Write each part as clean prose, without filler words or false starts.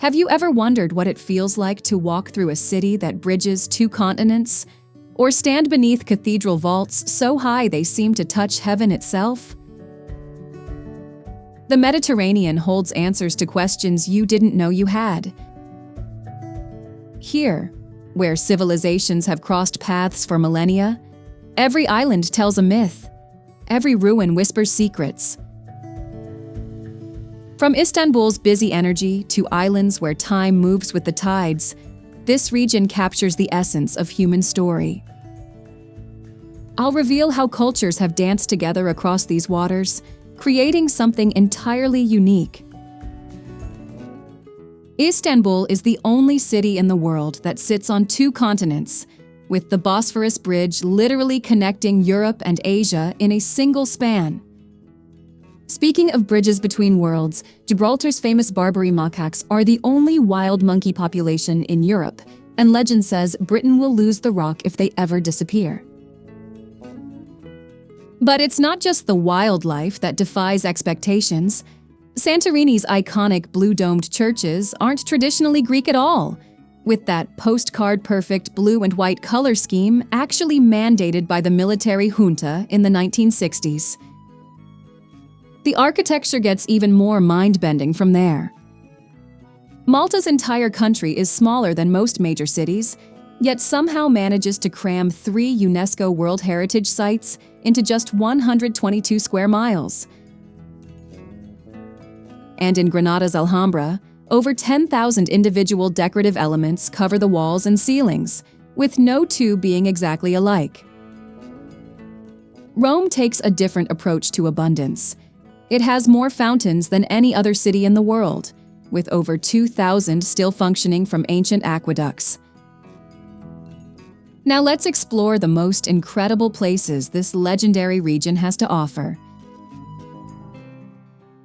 Have you ever wondered what it feels like to walk through a city that bridges two continents? Or stand beneath cathedral vaults so high they seem to touch heaven itself? The Mediterranean holds answers to questions you didn't know you had. Here, where civilizations have crossed paths for millennia, every island tells a myth. Every ruin whispers secrets. From Istanbul's busy energy to islands where time moves with the tides, this region captures the essence of human story. I'll reveal how cultures have danced together across these waters, creating something entirely unique. Istanbul is the only city in the world that sits on two continents, with the Bosphorus Bridge literally connecting Europe and Asia in a single span. Speaking of bridges between worlds, Gibraltar's famous Barbary macaques are the only wild monkey population in Europe, and legend says Britain will lose the rock if they ever disappear. But it's not just the wildlife that defies expectations. Santorini's iconic blue-domed churches aren't traditionally Greek at all, with that postcard-perfect blue and white color scheme actually mandated by the military junta in the 1960s. The architecture gets even more mind-bending from there. Malta's entire country is smaller than most major cities, yet somehow manages to cram 3 UNESCO World Heritage Sites into just 122 square miles. And in Granada's Alhambra, over 10,000 individual decorative elements cover the walls and ceilings, with no two being exactly alike. Rome takes a different approach to abundance. It has more fountains than any other city in the world, with over 2,000 still functioning from ancient aqueducts. Now let's explore the most incredible places this legendary region has to offer.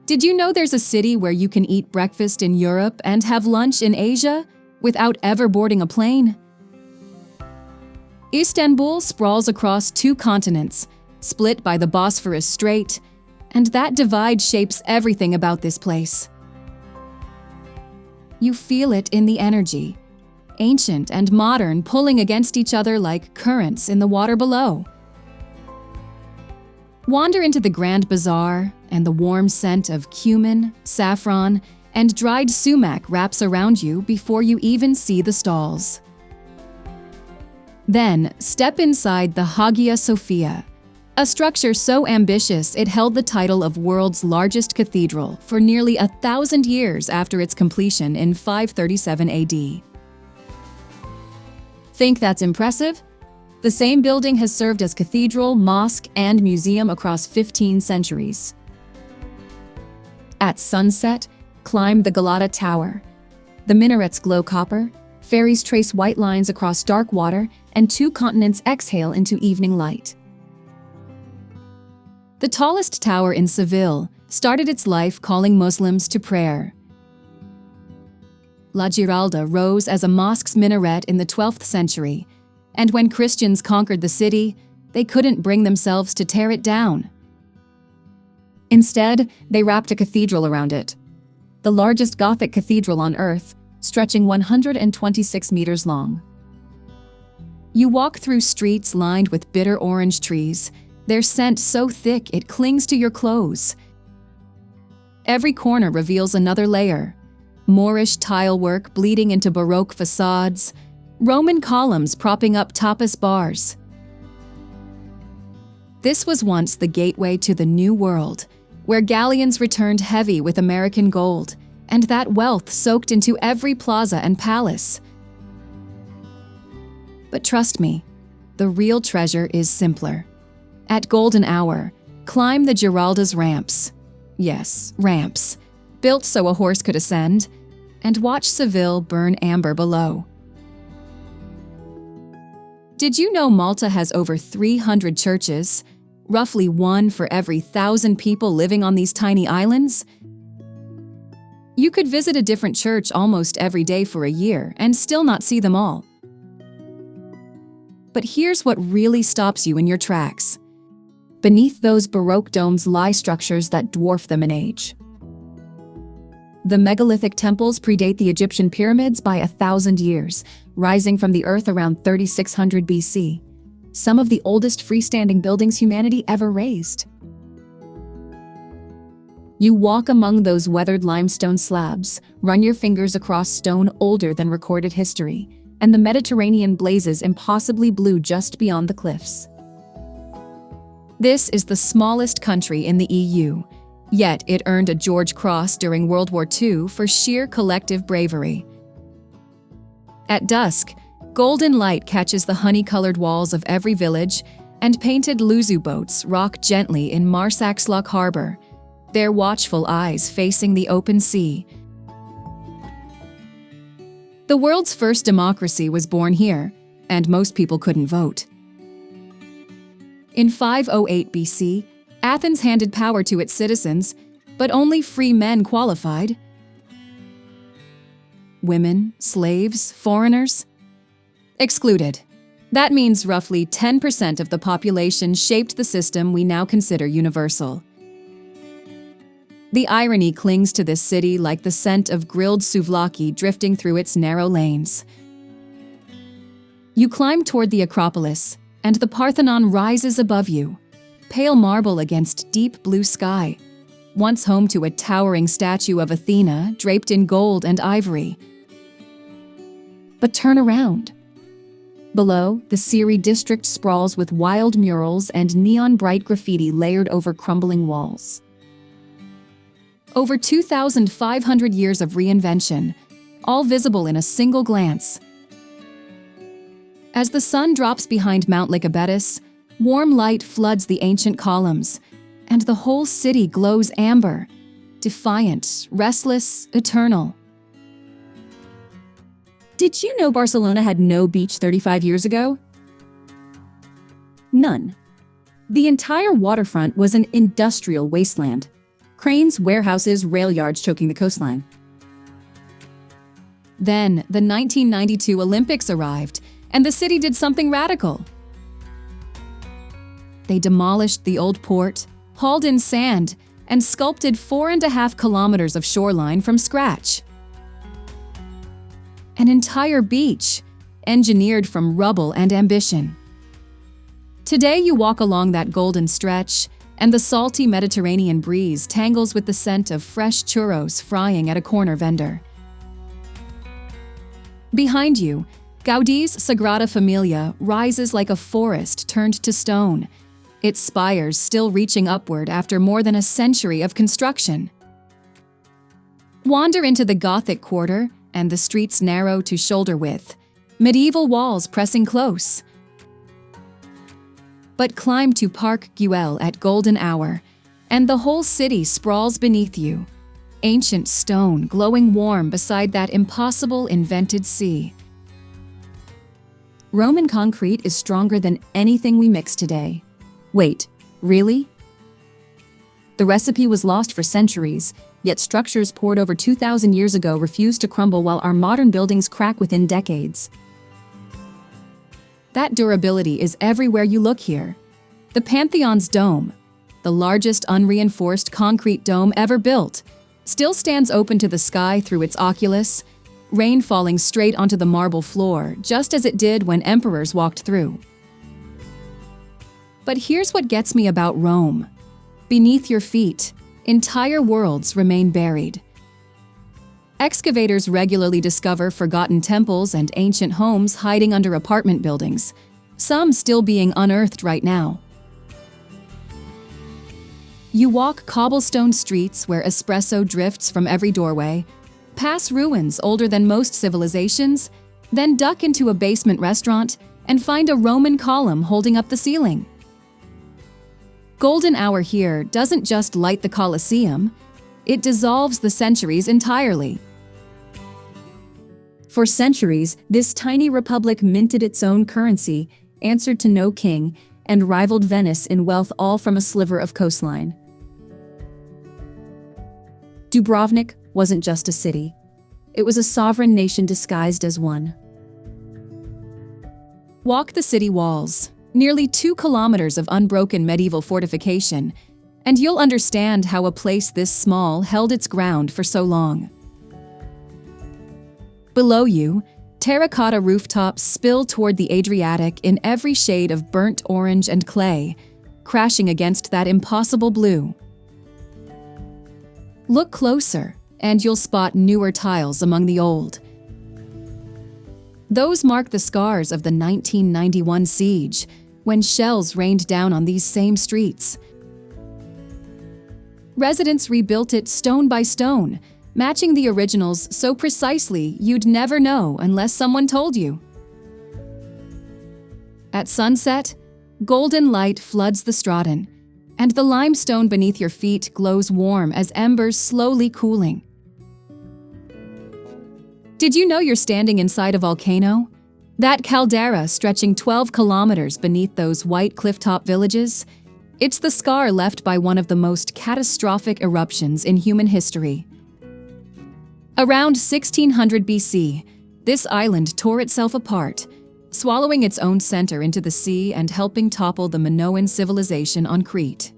Did you know there's a city where you can eat breakfast in Europe and have lunch in Asia without ever boarding a plane? Istanbul sprawls across 2 continents, split by the Bosphorus Strait, and that divide shapes everything about this place. You feel it in the energy, ancient and modern pulling against each other like currents in the water below. Wander into the Grand Bazaar, and the warm scent of cumin, saffron, and dried sumac wraps around you before you even see the stalls. Then, step inside the Hagia Sophia, a structure so ambitious it held the title of world's largest cathedral for nearly 1,000 years after its completion in 537 AD. Think that's impressive? The same building has served as cathedral, mosque, and museum across 15 centuries. At sunset, climb the Galata Tower. The minarets glow copper, ferries trace white lines across dark water, and 2 continents exhale into evening light. The tallest tower in Seville started its life calling Muslims to prayer. La Giralda rose as a mosque's minaret in the 12th century, and when Christians conquered the city, they couldn't bring themselves to tear it down. Instead, they wrapped a cathedral around it, the largest Gothic cathedral on Earth, stretching 126 meters long. You walk through streets lined with bitter orange trees, their scent so thick it clings to your clothes. Every corner reveals another layer: Moorish tilework bleeding into Baroque facades, Roman columns propping up tapas bars. This was once the gateway to the New World, where galleons returned heavy with American gold, and that wealth soaked into every plaza and palace. But trust me, the real treasure is simpler. At golden hour, climb the Giralda's ramps. Yes, ramps, built so a horse could ascend, and watch Seville burn amber below. Did you know Malta has over 300 churches, roughly 1 for every 1,000 people living on these tiny islands? You could visit a different church almost every day for a year and still not see them all. But here's what really stops you in your tracks. Beneath those Baroque domes lie structures that dwarf them in age. The megalithic temples predate the Egyptian pyramids by 1,000 years, rising from the earth around 3600 BC. Some of the oldest freestanding buildings humanity ever raised. You walk among those weathered limestone slabs, run your fingers across stone older than recorded history, and the Mediterranean blazes impossibly blue just beyond the cliffs. This is the smallest country in the EU, yet it earned a George Cross during World War II for sheer collective bravery. At dusk, golden light catches the honey-colored walls of every village, and painted Luzu boats rock gently in Marsaxlok Harbor, their watchful eyes facing the open sea. The world's first democracy was born here, and most people couldn't vote. In 508 BC, Athens handed power to its citizens, but only free men qualified. Women, slaves, foreigners? Excluded. That means roughly 10% of the population shaped the system we now consider universal. The irony clings to this city like the scent of grilled souvlaki drifting through its narrow lanes. You climb toward the Acropolis, and the Parthenon rises above you, pale marble against deep blue sky, once home to a towering statue of Athena draped in gold and ivory. But turn around. Below, the Siri district sprawls with wild murals and neon-bright graffiti layered over crumbling walls. Over 2,500 years of reinvention, all visible in a single glance. As the sun drops behind Mount Lycabettus, warm light floods the ancient columns, and the whole city glows amber, defiant, restless, eternal. Did you know Barcelona had no beach 35 years ago? None. The entire waterfront was an industrial wasteland. Cranes, warehouses, rail yards choking the coastline. Then, the 1992 Olympics arrived, and the city did something radical. They demolished the old port, hauled in sand, and sculpted 4.5 kilometers of shoreline from scratch. An entire beach, engineered from rubble and ambition. Today you walk along that golden stretch, and the salty Mediterranean breeze tangles with the scent of fresh churros frying at a corner vendor. Behind you, Gaudi's Sagrada Familia rises like a forest turned to stone, its spires still reaching upward after more than a century of construction. Wander into the Gothic quarter, and the streets narrow to shoulder width, medieval walls pressing close. But climb to Park Güell at golden hour, and the whole city sprawls beneath you, ancient stone glowing warm beside that impossible invented sea. Roman concrete is stronger than anything we mix today. Wait, really? The recipe was lost for centuries, yet structures poured over 2,000 years ago refuse to crumble while our modern buildings crack within decades. That durability is everywhere you look here. The Pantheon's dome, the largest unreinforced concrete dome ever built, still stands open to the sky through its oculus, rain falling straight onto the marble floor, just as it did when emperors walked through. But here's what gets me about Rome. Beneath your feet, entire worlds remain buried. Excavators regularly discover forgotten temples and ancient homes hiding under apartment buildings, some still being unearthed right now. You walk cobblestone streets where espresso drifts from every doorway, pass ruins older than most civilizations, then duck into a basement restaurant and find a Roman column holding up the ceiling. Golden hour here doesn't just light the Colosseum, it dissolves the centuries entirely. For centuries, this tiny republic minted its own currency, answered to no king, and rivaled Venice in wealth, all from a sliver of coastline. Dubrovnik wasn't just a city. It was a sovereign nation disguised as one. Walk the city walls, nearly 2 kilometers of unbroken medieval fortification, and you'll understand how a place this small held its ground for so long. Below you, terracotta rooftops spill toward the Adriatic in every shade of burnt orange and clay, crashing against that impossible blue. Look closer, and you'll spot newer tiles among the old. Those mark the scars of the 1991 siege, when shells rained down on these same streets. Residents rebuilt it stone by stone, matching the originals so precisely you'd never know unless someone told you. At sunset, golden light floods the straton, and the limestone beneath your feet glows warm as embers slowly cooling. Did you know you're standing inside a volcano? That caldera stretching 12 kilometers beneath those white clifftop villages? It's the scar left by one of the most catastrophic eruptions in human history. Around 1600 BC, this island tore itself apart, swallowing its own center into the sea and helping topple the Minoan civilization on Crete.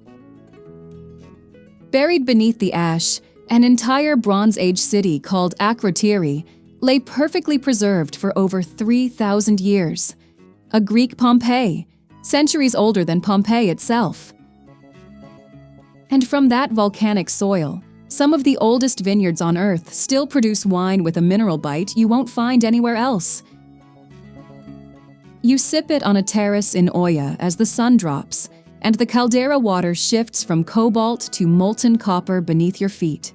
Buried beneath the ash, an entire Bronze Age city called Akrotiri lay perfectly preserved for over 3,000 years. A Greek Pompeii, centuries older than Pompeii itself. And from that volcanic soil, some of the oldest vineyards on Earth still produce wine with a mineral bite you won't find anywhere else. You sip it on a terrace in Oia as the sun drops, and the caldera water shifts from cobalt to molten copper beneath your feet.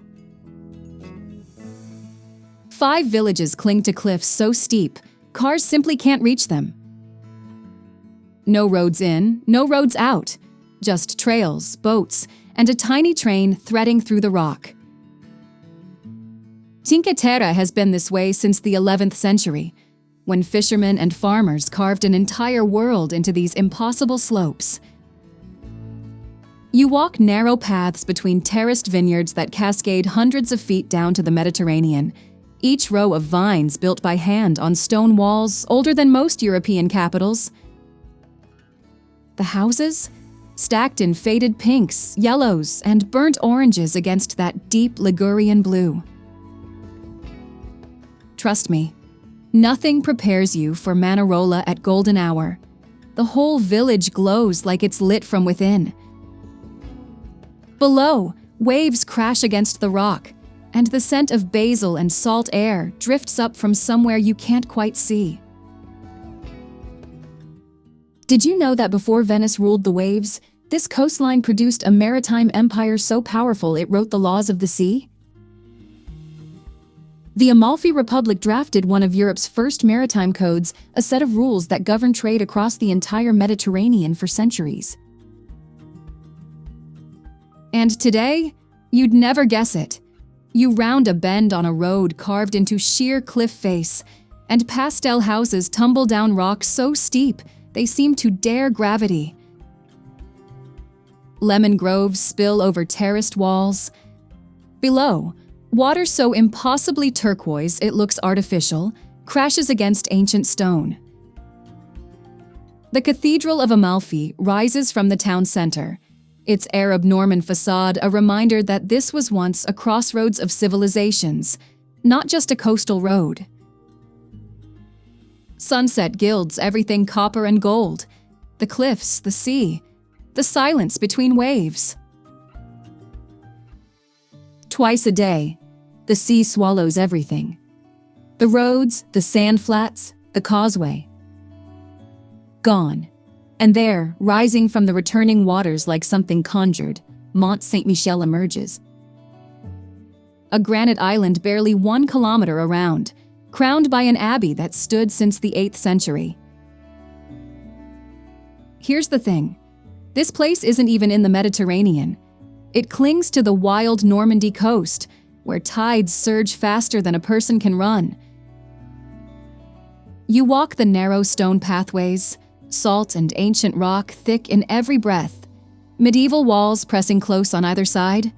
5 villages cling to cliffs so steep, cars simply can't reach them. No roads in, no roads out, just trails, boats, and a tiny train threading through the rock. Cinque Terre has been this way since the 11th century, when fishermen and farmers carved an entire world into these impossible slopes. You walk narrow paths between terraced vineyards that cascade hundreds of feet down to the Mediterranean, each row of vines built by hand on stone walls older than most European capitals. The houses? Stacked in faded pinks, yellows, and burnt oranges against that deep Ligurian blue. Trust me, nothing prepares you for Manarola at golden hour. The whole village glows like it's lit from within. Below, waves crash against the rock, and the scent of basil and salt air drifts up from somewhere you can't quite see. Did you know that before Venice ruled the waves, this coastline produced a maritime empire so powerful it wrote the laws of the sea? The Amalfi Republic drafted one of Europe's first maritime codes, a set of rules that govern trade across the entire Mediterranean for centuries. And today, you'd never guess it. You round a bend on a road carved into sheer cliff face, and pastel houses tumble down rocks so steep they seem to dare gravity. Lemon groves spill over terraced walls. Below, water so impossibly turquoise it looks artificial, crashes against ancient stone. The Cathedral of Amalfi rises from the town center, its Arab Norman facade a reminder that this was once a crossroads of civilizations, not just a coastal road. Sunset gilds everything copper and gold, the cliffs, the sea, the silence between waves. Twice a day, the sea swallows everything. The roads, the sand flats, the causeway. Gone. And there, rising from the returning waters like something conjured, Mont Saint-Michel emerges. A granite island barely 1 kilometer around, crowned by an abbey that stood since the 8th century. Here's the thing. This place isn't even in the Mediterranean. It clings to the wild Normandy coast, where tides surge faster than a person can run. You walk the narrow stone pathways, salt and ancient rock thick in every breath, medieval walls pressing close on either side.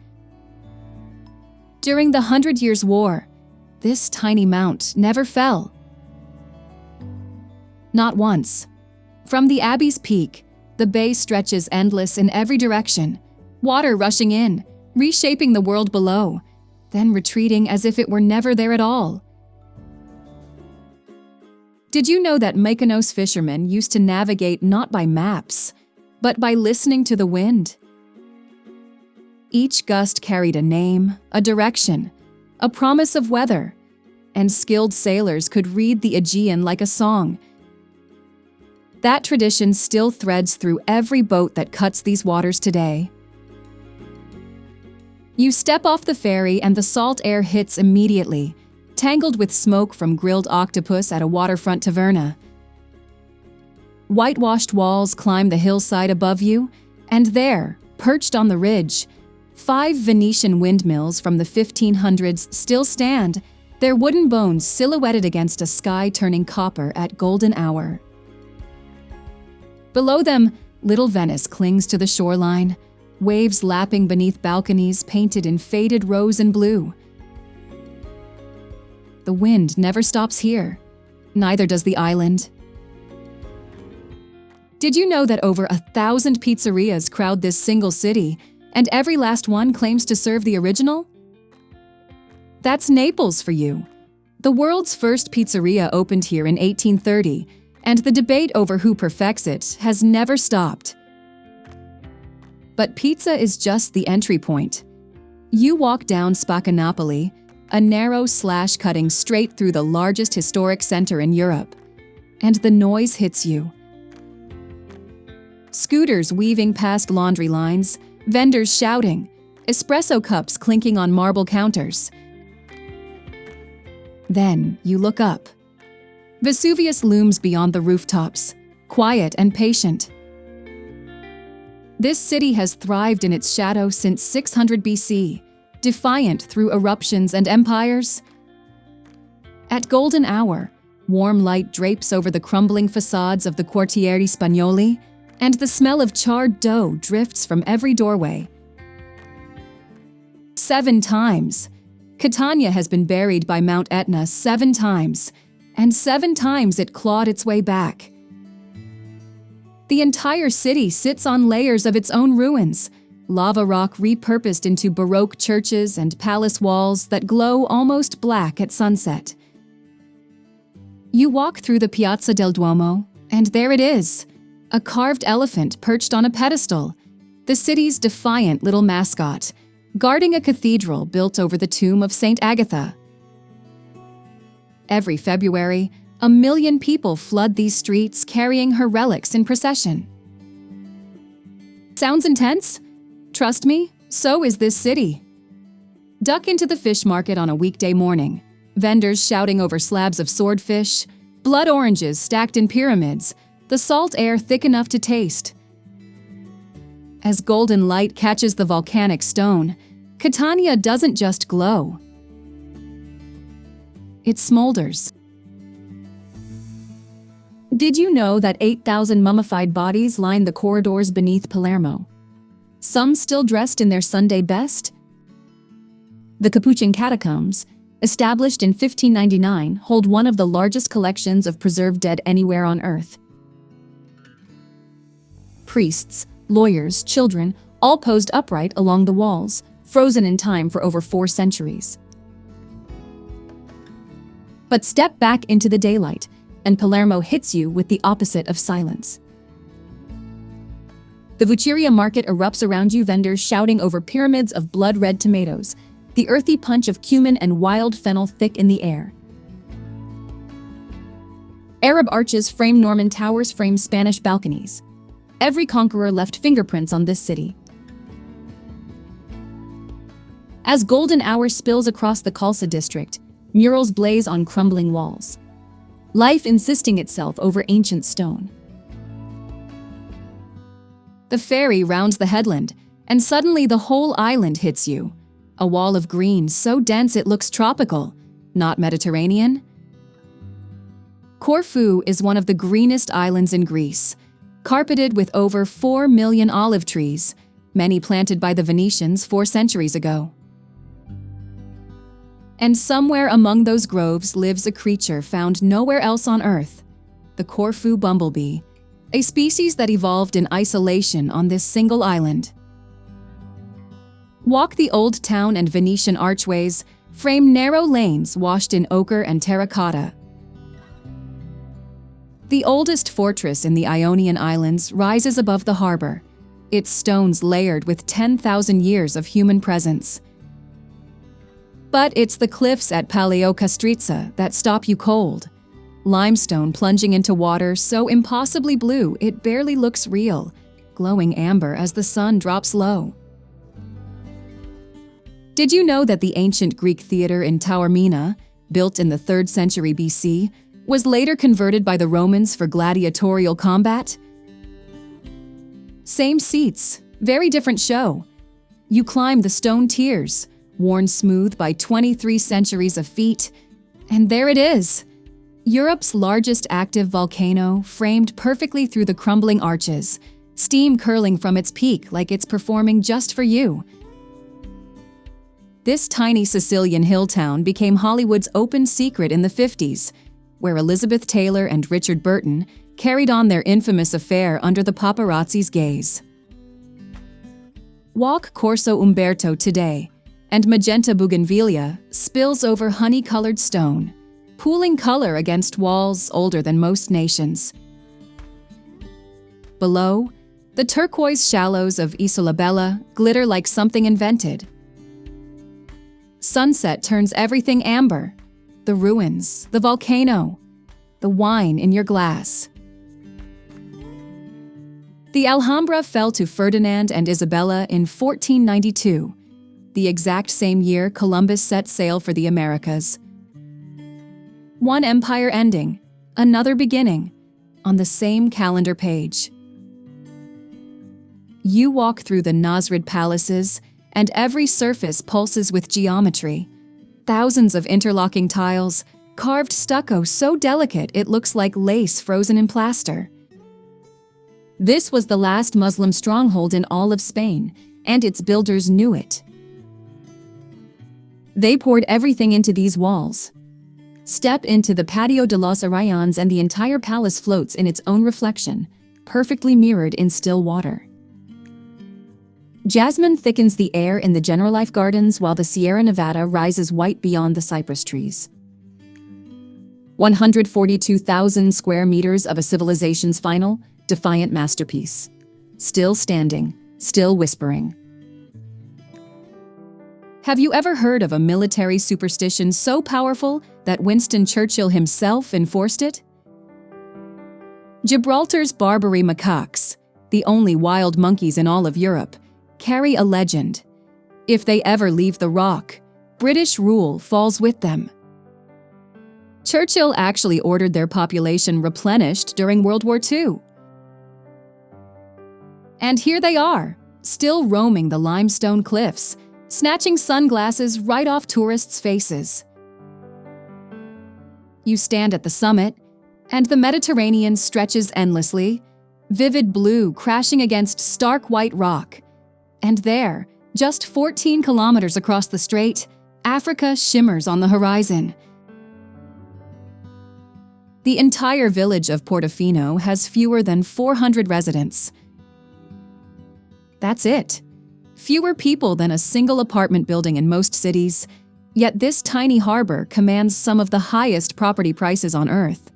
During the 100 Years' War, this tiny mount never fell. Not once. From the abbey's peak, the bay stretches endless in every direction, water rushing in, reshaping the world below, then retreating as if it were never there at all. Did you know that Mykonos fishermen used to navigate not by maps, but by listening to the wind? Each gust carried a name, a direction, a promise of weather, and skilled sailors could read the Aegean like a song. That tradition still threads through every boat that cuts these waters today. You step off the ferry and the salt air hits immediately, tangled with smoke from grilled octopus at a waterfront taverna. Whitewashed walls climb the hillside above you, and there, perched on the ridge, 5 Venetian windmills from the 1500s still stand, their wooden bones silhouetted against a sky turning copper at golden hour. Below them, little Venice clings to the shoreline, waves lapping beneath balconies painted in faded rose and blue. The wind never stops here. Neither does the island. Did you know that over 1,000 pizzerias crowd this single city, and every last one claims to serve the original? That's Naples for you. The world's first pizzeria opened here in 1830, and the debate over who perfects it has never stopped. But pizza is just the entry point. You walk down Spaccanapoli, a narrow slash cutting straight through the largest historic center in Europe, and the noise hits you. Scooters weaving past laundry lines, vendors shouting, espresso cups clinking on marble counters. Then you look up. Vesuvius looms beyond the rooftops, quiet and patient. This city has thrived in its shadow since 600 BC, defiant through eruptions and empires. At golden hour, warm light drapes over the crumbling facades of the Quartieri Spagnoli, and the smell of charred dough drifts from every doorway. 7 times. Catania has been buried by Mount Etna 7 times, and 7 times it clawed its way back. The entire city sits on layers of its own ruins, lava rock repurposed into Baroque churches and palace walls that glow almost black at sunset. You walk through the Piazza del Duomo, and there it is, a carved elephant perched on a pedestal, the city's defiant little mascot, guarding a cathedral built over the tomb of Saint Agatha. Every February, 1 million people flood these streets carrying her relics in procession. Sounds intense? Trust me, so is this city. Duck into the fish market on a weekday morning, vendors shouting over slabs of swordfish, blood oranges stacked in pyramids, the salt air thick enough to taste. As golden light catches the volcanic stone, Catania doesn't just glow. It smolders. Did you know that 8,000 mummified bodies line the corridors beneath Palermo? Some still dressed in their Sunday best? The Capuchin catacombs, established in 1599, hold one of the largest collections of preserved dead anywhere on Earth. Priests, lawyers, children, all posed upright along the walls, frozen in time for over 4 centuries. But step back into the daylight, and Palermo hits you with the opposite of silence. The Vucceria market erupts around you, vendors shouting over pyramids of blood-red tomatoes, the earthy punch of cumin and wild fennel thick in the air. Arab arches frame Norman towers, frame Spanish balconies. Every conqueror left fingerprints on this city. As golden hour spills across the Calza district, murals blaze on crumbling walls. Life insisting itself over ancient stone. The ferry rounds the headland, and suddenly the whole island hits you. A wall of green so dense it looks tropical, not Mediterranean. Corfu is one of the greenest islands in Greece, carpeted with over 4 million olive trees, many planted by the Venetians 4 centuries ago. And somewhere among those groves lives a creature found nowhere else on Earth, the Corfu bumblebee, a species that evolved in isolation on this single island. Walk the old town and Venetian archways, frame narrow lanes washed in ochre and terracotta. The oldest fortress in the Ionian Islands rises above the harbor, its stones layered with 10,000 years of human presence. But it's the cliffs at Paleokastritsa that stop you cold. Limestone plunging into water so impossibly blue it barely looks real, glowing amber as the sun drops low. Did you know that the ancient Greek theater in Taormina, built in the 3rd century BC, was later converted by the Romans for gladiatorial combat? Same seats, very different show. You climb the stone tiers, worn smooth by 23 centuries of feet, and there it is. Europe's largest active volcano, framed perfectly through the crumbling arches, steam curling from its peak like it's performing just for you. This tiny Sicilian hill town became Hollywood's open secret in the 50s, where Elizabeth Taylor and Richard Burton carried on their infamous affair under the paparazzi's gaze. Walk Corso Umberto today, and magenta bougainvillea spills over honey-colored stone, pooling color against walls older than most nations. Below, the turquoise shallows of Isola Bella glitter like something invented. Sunset turns everything amber. The ruins, the volcano, the wine in your glass. The Alhambra fell to Ferdinand and Isabella in 1492, the exact same year Columbus set sail for the Americas. One empire ending, another beginning, on the same calendar page. You walk through the Nasrid palaces, and every surface pulses with geometry. Thousands of interlocking tiles, carved stucco so delicate it looks like lace frozen in plaster. This was the last Muslim stronghold in all of Spain, and its builders knew it. They poured everything into these walls. Step into the Patio de los Arrayans and the entire palace floats in its own reflection, perfectly mirrored in still water. Jasmine thickens the air in the Generalife Gardens while the Sierra Nevada rises white beyond the cypress trees. 142,000 square meters of a civilization's final, defiant masterpiece. Still standing, still whispering. Have you ever heard of a military superstition so powerful that Winston Churchill himself enforced it? Gibraltar's Barbary macaques, the only wild monkeys in all of Europe, carry a legend. If they ever leave the rock, British rule falls with them. Churchill actually ordered their population replenished during World War II. And here they are, still roaming the limestone cliffs, snatching sunglasses right off tourists' faces. You stand at the summit, and the Mediterranean stretches endlessly, vivid blue crashing against stark white rock. And there, just 14 kilometers across the strait, Africa shimmers on the horizon. The entire village of Portofino has fewer than 400 residents. That's it. Fewer people than a single apartment building in most cities, yet this tiny harbor commands some of the highest property prices on Earth.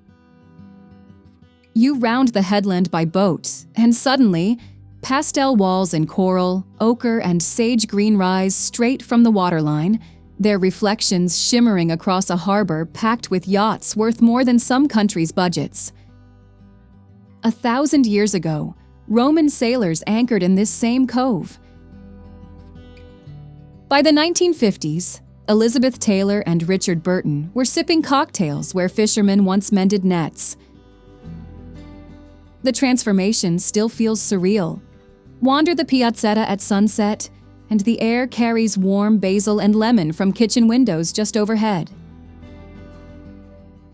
You round the headland by boat, and suddenly, pastel walls in coral, ochre, and sage green rise straight from the waterline, their reflections shimmering across a harbor packed with yachts worth more than some countries' budgets. 1,000 years ago, Roman sailors anchored in this same cove. By the 1950s, Elizabeth Taylor and Richard Burton were sipping cocktails where fishermen once mended nets. The transformation still feels surreal. Wander the piazzetta at sunset, and the air carries warm basil and lemon from kitchen windows just overhead.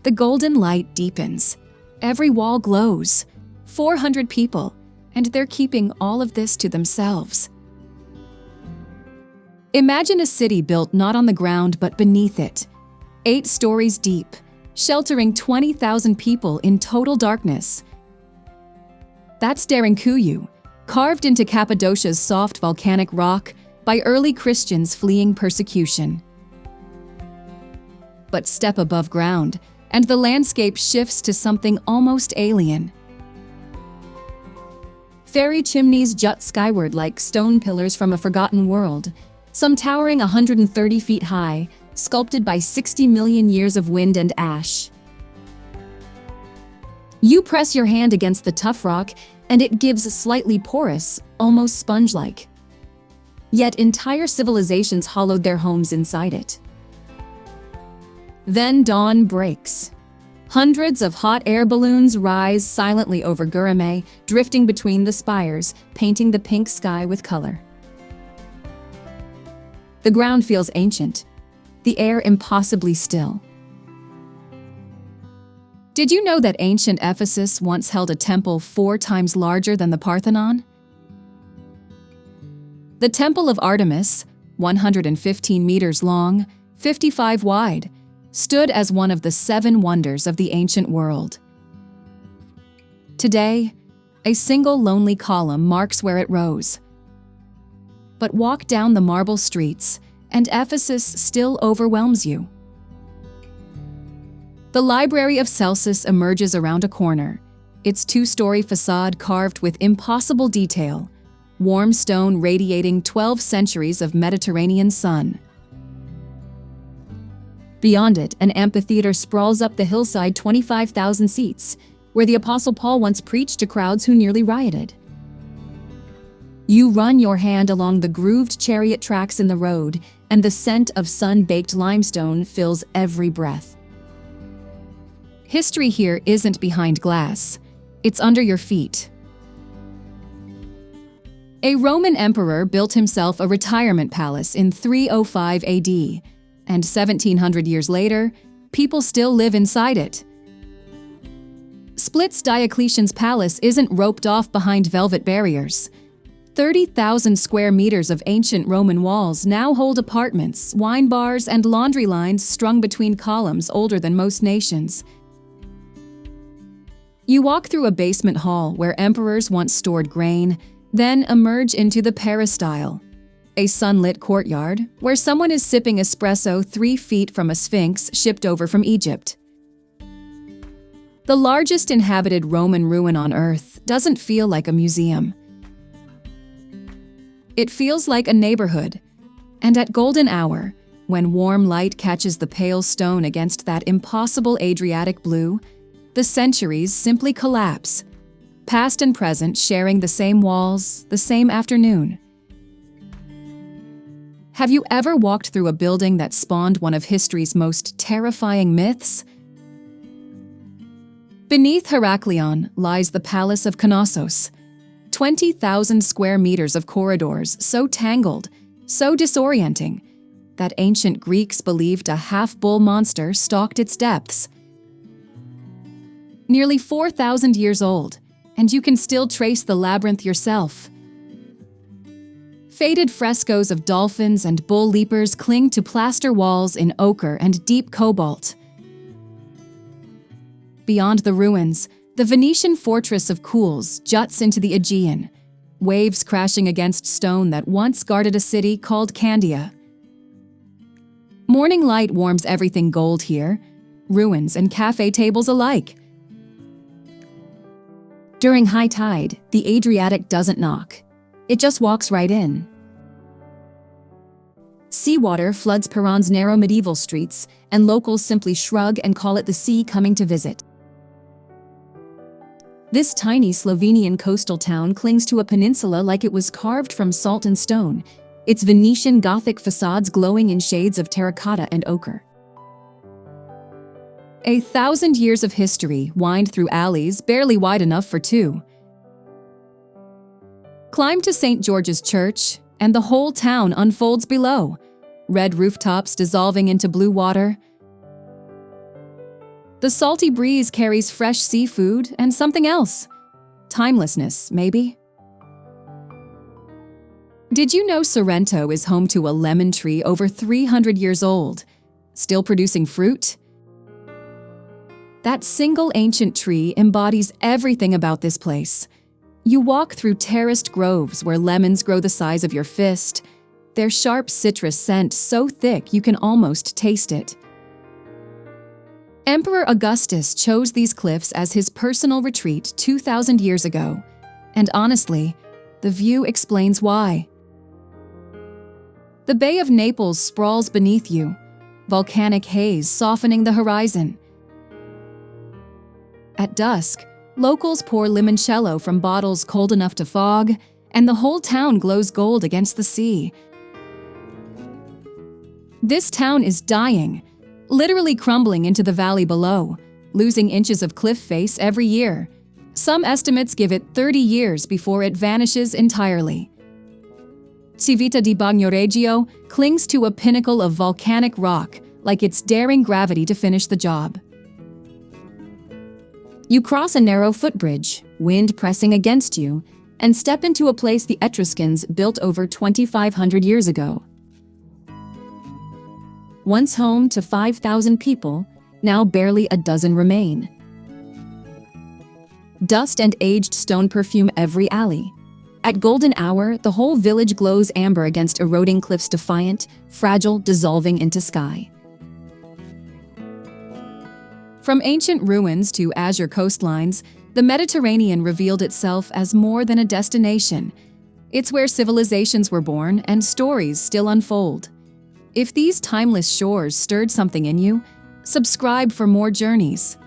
The golden light deepens. Every wall glows. 400 people, and they're keeping all of this to themselves. Imagine a city built not on the ground but beneath it, 8 stories deep, sheltering 20,000 people in total darkness. That's Derinkuyu, carved into Cappadocia's soft volcanic rock by early Christians fleeing persecution. But step above ground, and the landscape shifts to something almost alien. Fairy chimneys jut skyward like stone pillars from a forgotten world, some towering 130 feet high, sculpted by 60 million years of wind and ash. You press your hand against the tough rock, and it gives slightly porous, almost sponge-like. Yet entire civilizations hollowed their homes inside it. Then dawn breaks. Hundreds of hot air balloons rise silently over Gurame, drifting between the spires, painting the pink sky with color. The ground feels ancient, the air impossibly still. Did you know that ancient Ephesus once held a temple 4 times larger than the Parthenon? The Temple of Artemis, 115 meters long, 55 wide, stood as one of the 7 wonders of the ancient world. Today, a single lonely column marks where it rose. But walk down the marble streets, and Ephesus still overwhelms you. The Library of Celsus emerges around a corner, its 2-story facade carved with impossible detail, warm stone radiating 12 centuries of Mediterranean sun. Beyond it, an amphitheater sprawls up the hillside, 25,000 seats, where the Apostle Paul once preached to crowds who nearly rioted. You run your hand along the grooved chariot tracks in the road, and the scent of sun-baked limestone fills every breath. History here isn't behind glass, it's under your feet. A Roman emperor built himself a retirement palace in 305 AD, and 1700 years later, people still live inside it. Split's Diocletian's palace isn't roped off behind velvet barriers. 30,000 square meters of ancient Roman walls now hold apartments, wine bars, and laundry lines strung between columns older than most nations. You walk through a basement hall where emperors once stored grain, then emerge into the peristyle, a sunlit courtyard where someone is sipping espresso 3 feet from a sphinx shipped over from Egypt. The largest inhabited Roman ruin on Earth doesn't feel like a museum. It feels like a neighborhood, and at golden hour, when warm light catches the pale stone against that impossible Adriatic blue, the centuries simply collapse, past and present sharing the same walls, the same afternoon. Have you ever walked through a building that spawned one of history's most terrifying myths? Beneath Heraklion lies the Palace of Knossos, 20,000 square meters of corridors so tangled, so disorienting, that ancient Greeks believed a half-bull monster stalked its depths. Nearly 4,000 years old, and you can still trace the labyrinth yourself. Faded frescoes of dolphins and bull leapers cling to plaster walls in ochre and deep cobalt. Beyond the ruins, the Venetian fortress of Kouls juts into the Aegean, waves crashing against stone that once guarded a city called Candia. Morning light warms everything gold here, ruins and cafe tables alike. During high tide, the Adriatic doesn't knock. It just walks right in. Seawater floods Peron's narrow medieval streets, and locals simply shrug and call it the sea coming to visit. This tiny Slovenian coastal town clings to a peninsula like it was carved from salt and stone, its Venetian Gothic facades glowing in shades of terracotta and ochre. 1,000 years of history wind through alleys barely wide enough for 2. Climb to St. George's Church, and the whole town unfolds below, red rooftops dissolving into blue water. The salty breeze carries fresh seafood and something else. Timelessness, maybe. Did you know Sorrento is home to a lemon tree over 300 years old, still producing fruit? That single ancient tree embodies everything about this place. You walk through terraced groves where lemons grow the size of your fist, their sharp citrus scent so thick you can almost taste it. Emperor Augustus chose these cliffs as his personal retreat 2,000 years ago. And honestly, the view explains why. The Bay of Naples sprawls beneath you, volcanic haze softening the horizon. At dusk, locals pour limoncello from bottles cold enough to fog, and the whole town glows gold against the sea. This town is dying, literally crumbling into the valley below, losing inches of cliff face every year. Some estimates give it 30 years before it vanishes entirely. Civita di Bagnoregio clings to a pinnacle of volcanic rock, like it's daring gravity to finish the job. You cross a narrow footbridge, wind pressing against you, and step into a place the Etruscans built over 2,500 years ago. Once home to 5,000 people, now barely a dozen remain. Dust and aged stone perfume every alley. At golden hour, the whole village glows amber against eroding cliffs, defiant, fragile, dissolving into sky. From ancient ruins to azure coastlines, the Mediterranean revealed itself as more than a destination. It's where civilizations were born and stories still unfold. If these timeless shores stirred something in you, subscribe for more journeys.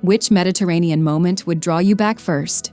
Which Mediterranean moment would draw you back first?